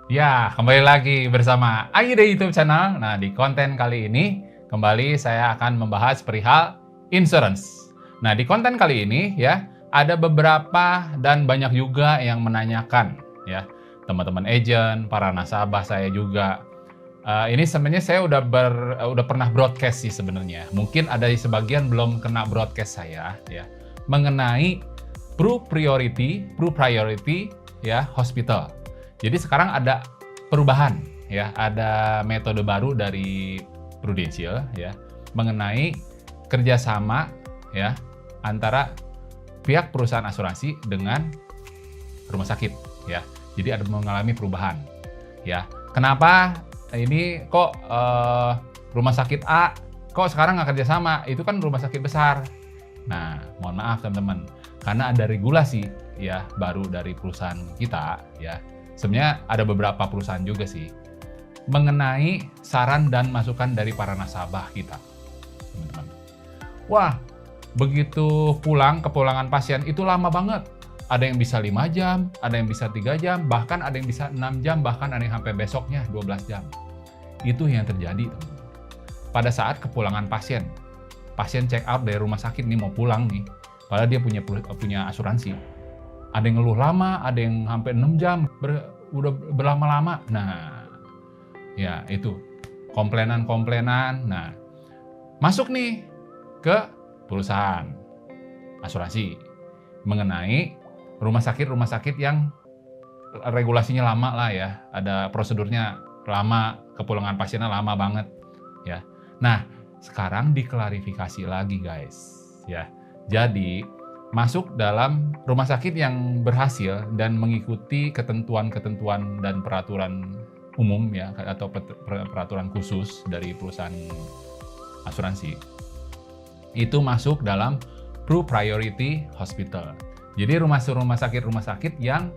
Ya, kembali lagi bersama Aida YouTube channel. Nah, di konten kali ini kembali saya akan membahas perihal insurance. Nah, di konten kali ini ya, ada beberapa dan banyak juga yang menanyakan ya, teman-teman agent, para nasabah saya juga. Ini sebenarnya saya udah pernah broadcast sih sebenarnya. Mungkin ada sebagian belum kena broadcast saya ya, mengenai priority ya hospital. Jadi sekarang ada perubahan ya, ada metode baru dari Prudential ya mengenai kerjasama ya antara pihak perusahaan asuransi dengan rumah sakit ya. Jadi ada mengalami perubahan ya. Kenapa ini kok rumah sakit A kok sekarang nggak kerjasama? Itu kan rumah sakit besar. Nah, mohon maaf teman-teman, karena ada regulasi ya baru dari perusahaan kita ya. Sebenarnya ada beberapa perusahaan juga sih mengenai saran dan masukan dari para nasabah kita, teman-teman. Wah, begitu kepulangan pasien itu lama banget. Ada yang bisa 5 jam, ada yang bisa 3 jam, bahkan ada yang bisa 6 jam, bahkan ada yang sampai besoknya 12 jam. Itu yang terjadi, teman-teman. Pada saat kepulangan pasien check out dari rumah sakit nih mau pulang nih, padahal dia punya asuransi. Ada yang ngeluh lama, ada yang sampai 6 jam, udah berlama-lama. Nah, ya itu komplainan. Nah, masuk nih ke perusahaan asuransi mengenai rumah sakit yang regulasinya lama lah ya, ada prosedurnya lama, kepulangan pasiennya lama banget ya. Nah, sekarang diklarifikasi lagi guys ya. Jadi masuk dalam rumah sakit yang berhasil dan mengikuti ketentuan-ketentuan dan peraturan umum ya atau peraturan khusus dari perusahaan asuransi itu masuk dalam priority hospital. Jadi rumah sakit yang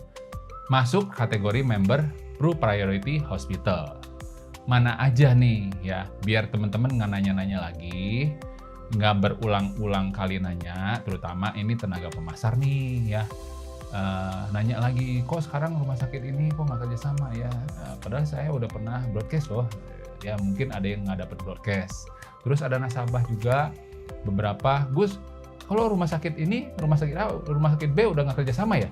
masuk kategori member priority hospital. Mana aja nih ya, biar teman-teman nggak nanya-nanya lagi, nggak berulang-ulang kali nanya, terutama ini tenaga pemasar nih ya, nanya lagi, kok sekarang rumah sakit ini kok nggak kerjasama ya, padahal saya udah pernah broadcast loh ya. Mungkin ada yang nggak dapet broadcast. Terus ada nasabah juga beberapa, Gus, kalau rumah sakit ini, rumah sakit A, rumah sakit B udah nggak kerjasama ya?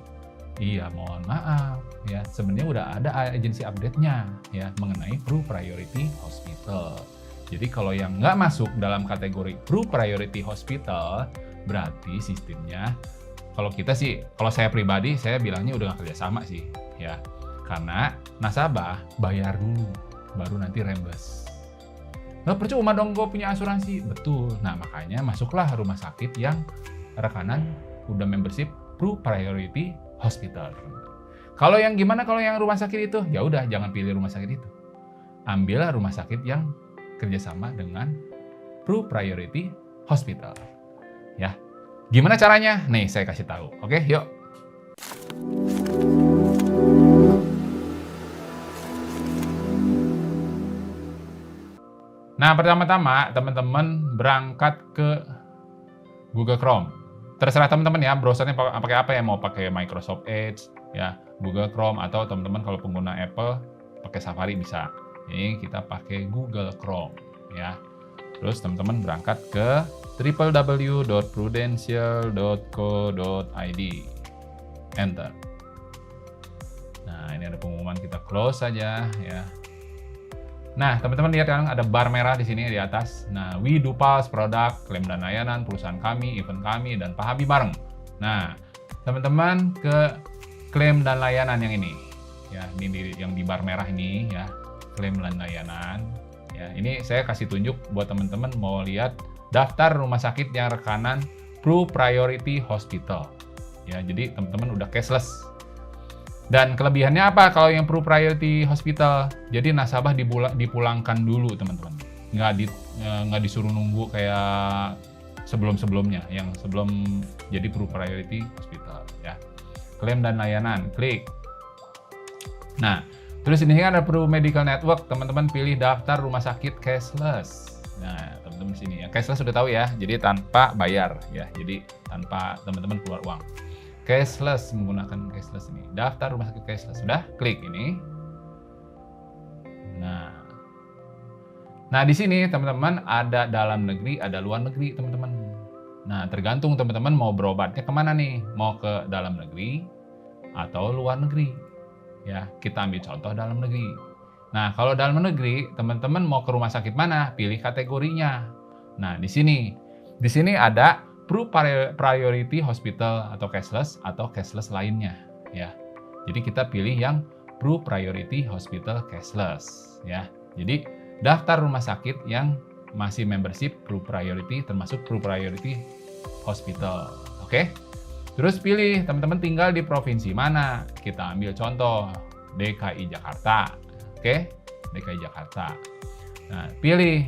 Iya, mohon maaf ya, sebenarnya udah ada agensi update-nya ya mengenai priority hospital. Jadi kalau yang nggak masuk dalam kategori priority hospital, berarti sistemnya, kalau saya pribadi, saya bilangnya udah nggak kerjasama sih ya. Karena nasabah bayar dulu, baru nanti reimburse. Nggak percuma dong gue punya asuransi. Betul, nah makanya masuklah rumah sakit yang rekanan udah membership priority hospital. Kalau yang gimana kalau yang rumah sakit itu? Ya udah, jangan pilih rumah sakit itu. Ambillah rumah sakit yang kerjasama dengan priority hospital. Ya, gimana caranya? Nih saya kasih tahu. Oke, yuk. Nah, pertama-tama teman-teman berangkat ke Google Chrome. Terserah teman-teman ya, browsernya pakai apa ya, mau pakai Microsoft Edge ya, Google Chrome, atau teman-teman kalau pengguna Apple pakai Safari bisa. Ini kita pakai Google Chrome ya. Terus teman-teman berangkat ke www.prudential.co.id. Enter. Nah, ini ada pengumuman, kita close saja ya. Nah, teman-teman lihat kan ada bar merah di sini di atas. Nah, we do pulse, produk, klaim dan layanan, perusahaan kami, event kami, dan Pak Habib bareng. Nah, teman-teman ke klaim dan layanan yang ini. Ya, ini yang di bar merah ini ya, klaim dan layanan. Ya, ini saya kasih tunjuk buat teman-teman mau lihat daftar rumah sakit yang rekanan priority hospital. Ya, jadi teman-teman udah cashless. Dan kelebihannya apa kalau yang priority hospital? Jadi nasabah dipulangkan dulu teman-teman. Nggak disuruh nunggu kayak sebelum-sebelumnya. Yang sebelum jadi priority hospital ya. Klaim dan layanan, klik. Nah, terus ini kan ada medical network. Teman-teman pilih daftar rumah sakit cashless. Nah, teman-teman sini ya. Cashless sudah tahu ya. Jadi tanpa bayar ya. Jadi tanpa teman-teman keluar uang. Cashless, menggunakan cashless ini. Daftar rumah sakit cashless. Sudah, klik ini. Nah, di sini teman-teman ada dalam negeri, ada luar negeri, teman-teman. Nah, tergantung teman-teman mau berobatnya kemana nih? Mau ke dalam negeri atau luar negeri? Ya, kita ambil contoh dalam negeri. Nah, kalau dalam negeri, teman-teman mau ke rumah sakit mana? Pilih kategorinya. Nah, di sini ada priority hospital atau cashless lainnya, ya. Jadi kita pilih yang priority hospital cashless, ya. Jadi daftar rumah sakit yang masih membership priority termasuk priority hospital. Oke? Terus pilih teman-teman tinggal di provinsi mana. Kita ambil contoh DKI Jakarta. Oke? DKI Jakarta. Nah, pilih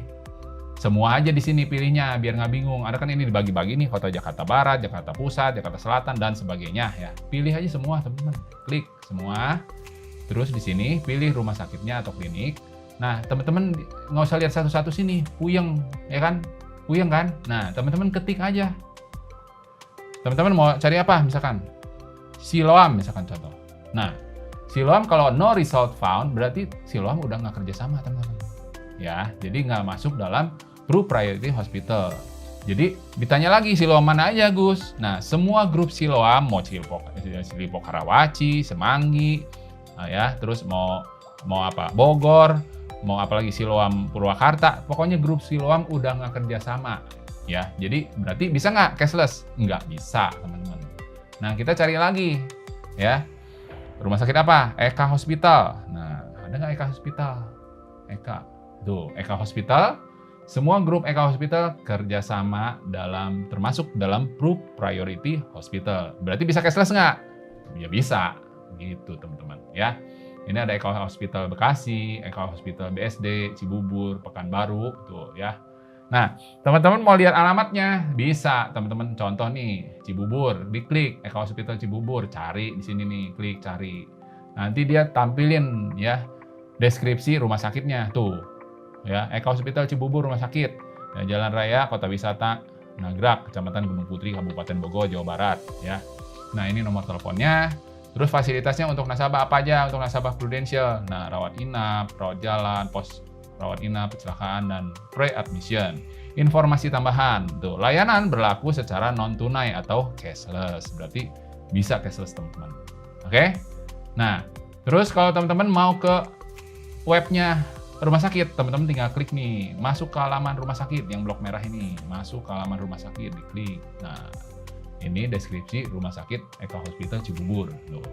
semua aja di sini pilihnya biar nggak bingung. Ada kan ini dibagi-bagi nih, kota Jakarta Barat, Jakarta Pusat, Jakarta Selatan dan sebagainya ya. Pilih aja semua, teman-teman. Klik semua. Terus di sini pilih rumah sakitnya atau klinik. Nah, teman-teman nggak usah lihat satu-satu sini, puyeng, ya kan? Puyeng kan? Nah, teman-teman ketik aja. Teman-teman mau cari apa? Misalkan Siloam, misalkan contoh. Nah, Siloam kalau no result found, berarti Siloam udah nggak kerjasama, teman-teman. Ya, jadi nggak masuk dalam priority hospital. Jadi ditanya lagi Siloam mana aja, Gus? Nah, semua grup Siloam, mau Cilipo Karawaci, Semanggi, ya, terus mau apa? Bogor, mau apalagi Siloam Purwakarta, pokoknya grup Siloam udah nggak kerjasama, ya. Jadi berarti bisa nggak cashless? Nggak bisa, teman-teman. Nah, kita cari lagi, ya. Rumah sakit apa? Eka Hospital. Nah, ada nggak Eka Hospital? Eka, tuh Eka Hospital. Semua grup Eka Hospital kerjasama termasuk dalam priority hospital. Berarti bisa cashless nggak? Ya bisa, gitu teman-teman, ya. Ini ada Eka Hospital Bekasi, Eka Hospital BSD, Cibubur, Pekanbaru, tuh ya. Nah, teman-teman mau lihat alamatnya, bisa teman-teman contoh nih, Cibubur, diklik Eka Hospital Cibubur, cari di sini nih, klik cari. Nanti dia tampilin ya deskripsi rumah sakitnya, tuh. Ya, Eka Hospital Cibubur rumah sakit, ya, Jalan Raya Kota Wisata Nagrak, Kecamatan Gunung Putri, Kabupaten Bogor, Jawa Barat, ya. Nah, ini nomor teleponnya. Terus fasilitasnya untuk nasabah apa aja? Untuk nasabah Prudential. Nah, rawat inap, rawat jalan, pos rawat inap, kecelakaan, dan pre-admission. Informasi tambahan. Tuh, layanan berlaku secara non-tunai atau cashless. Berarti bisa cashless, teman-teman. Oke? Nah, terus kalau teman-teman mau ke webnya rumah sakit, teman-teman tinggal klik nih. Masuk ke halaman rumah sakit yang blok merah ini. Masuk ke halaman rumah sakit, diklik. Nah, ini deskripsi rumah sakit Eka Hospital Cibubur. Loh,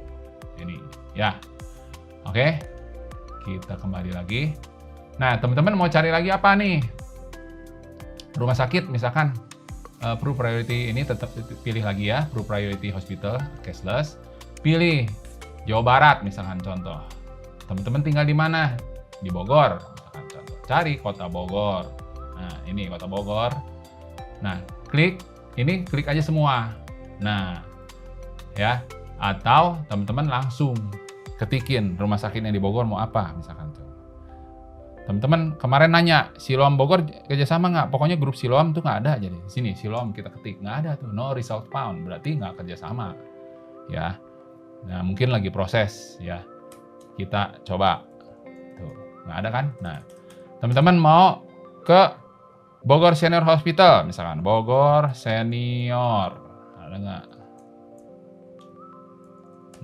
ini ya. Oke, kita kembali lagi. Nah, teman-teman mau cari lagi apa nih? Rumah sakit misalkan priority ini tetap pilih lagi ya, priority hospital cashless. Pilih Jawa Barat misalkan contoh. Teman-teman tinggal di mana? Di Bogor misalkan contoh. Cari kota Bogor. Nah, ini kota Bogor. Nah, klik aja semua. Nah, ya, atau teman-teman langsung ketikin rumah sakit yang di Bogor mau apa, misalkan tuh. Teman-teman kemarin nanya, Siloam Bogor kerjasama nggak? Pokoknya grup Siloam tuh nggak ada aja di sini. Siloam kita ketik, nggak ada tuh, no result found, berarti nggak kerjasama. Ya, nah mungkin lagi proses, ya. Kita coba, tuh, nggak ada kan? Nah, teman-teman mau ke Bogor Senior Hospital, misalkan Bogor Senior, ada nggak?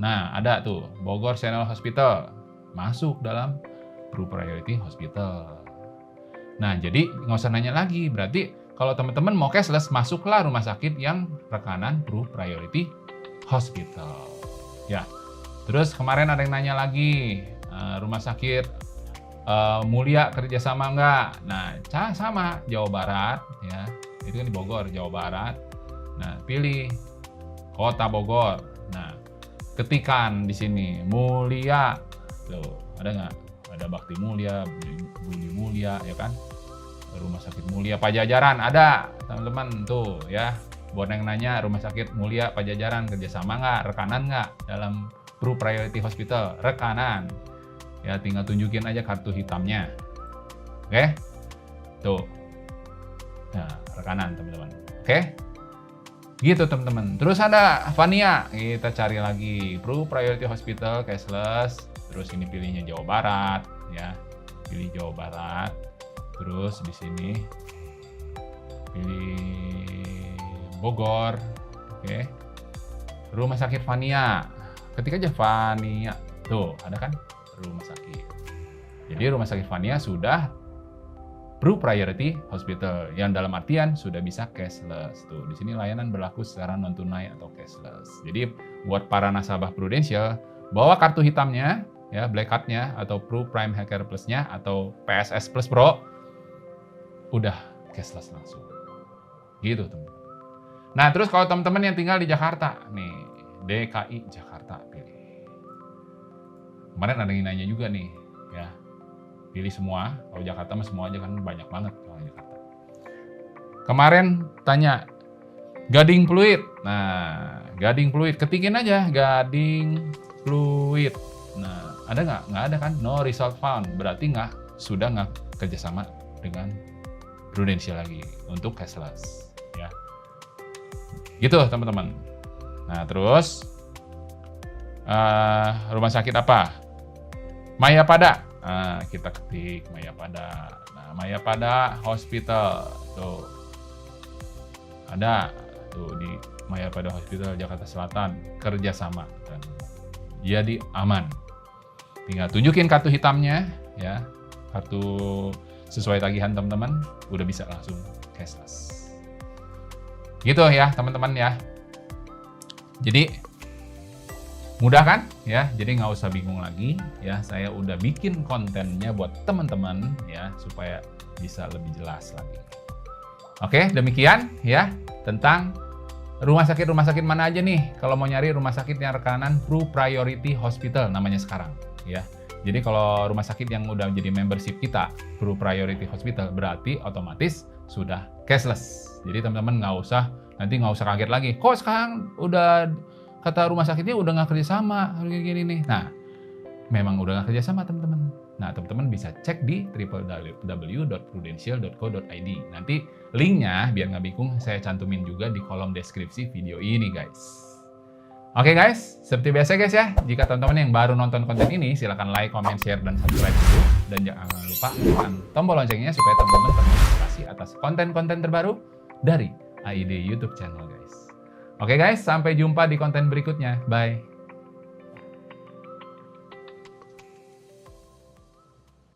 Nah, ada tuh Bogor Senior Hospital, masuk dalam priority hospital. Nah, jadi nggak usah nanya lagi. Berarti kalau teman-teman mau cashless, masuklah rumah sakit yang rekanan priority hospital. Ya. Terus kemarin ada yang nanya lagi, rumah sakit Mulia kerjasama nggak? Nah, sama Jawa Barat ya, itu kan di Bogor, Jawa Barat. Nah, pilih kota Bogor. Nah, ketikan di sini Mulia, tuh ada nggak? Ada Bakti Mulia, Budi Mulia, ya kan? Rumah sakit Mulia Pajajaran ada, teman-teman tuh ya. Buat yang nanya rumah sakit Mulia Pajajaran kerjasama nggak? Rekanan nggak dalam priority hospital? Rekanan. Ya, tinggal tunjukin aja kartu hitamnya. Oke? Tuh. Nah, rekanan, teman-teman. Oke? Gitu, teman-teman. Terus ada Vania. Kita cari lagi. Priority Hospital, cashless. Terus ini pilihnya Jawa Barat. Ya. pilih Jawa Barat. Terus di sini pilih Bogor. Oke. Rumah sakit Vania. Ketik aja Vania. Tuh, ada kan rumah sakit. Jadi rumah sakit Vania sudah Priority Hospital, yang dalam artian sudah bisa cashless. Tuh, di sini layanan berlaku secara non tunai atau cashless. Jadi buat para nasabah Prudential, bawa kartu hitamnya, ya Black Card-nya atau Prime Healthcare Plus-nya atau PSS Plus Pro, udah cashless langsung. Gitu teman-teman. Nah terus kalau teman-teman yang tinggal di Jakarta, nih DKI Jakarta pilih. Kemarin ada yang nanya juga nih, ya. Pilih semua, kalau Jakarta mah semua aja kan banyak banget kalau Jakarta. Kemarin tanya, Gading Fluid. Nah, Gading Fluid, ketikin aja Gading Fluid. Nah, ada nggak? Nggak ada kan? No result found. Berarti sudah nggak kerjasama dengan Prudential lagi untuk cashless. Ya. Gitu teman-teman. Nah, terus rumah sakit apa? Mayapada. Nah, kita ketik Mayapada. Nah, Mayapada Hospital. Tuh. Ada tuh di Mayapada Hospital Jakarta Selatan, kerjasama. Dan jadi aman. Tinggal tunjukin kartu hitamnya, ya. Kartu sesuai tagihan teman-teman, udah bisa langsung cashless. Gitu ya, teman-teman ya. Jadi mudah kan ya, jadi nggak usah bingung lagi ya, saya udah bikin kontennya buat teman-teman ya supaya bisa lebih jelas lagi. Oke, demikian ya tentang rumah sakit mana aja nih kalau mau nyari rumah sakit yang rekanan Priority Hospital namanya sekarang ya. Jadi kalau rumah sakit yang udah jadi membership kita Priority Hospital berarti otomatis sudah cashless. Jadi teman-teman nggak usah kaget lagi, kok sekarang udah kata rumah sakitnya udah nggak kerjasama gini nih. Nah, memang udah nggak kerjasama teman-teman. Nah, teman-teman bisa cek di www.prudential.co.id. Nanti linknya biar nggak bingung saya cantumin juga di kolom deskripsi video ini guys. Oke guys, seperti biasa guys ya. Jika teman-teman yang baru nonton konten ini silahkan like, comment, share, dan subscribe dulu. Dan jangan lupa tekan tombol loncengnya supaya teman-teman ternotifikasi atas konten-konten terbaru dari AID YouTube channel guys. Oke guys, sampai jumpa di konten berikutnya. Bye.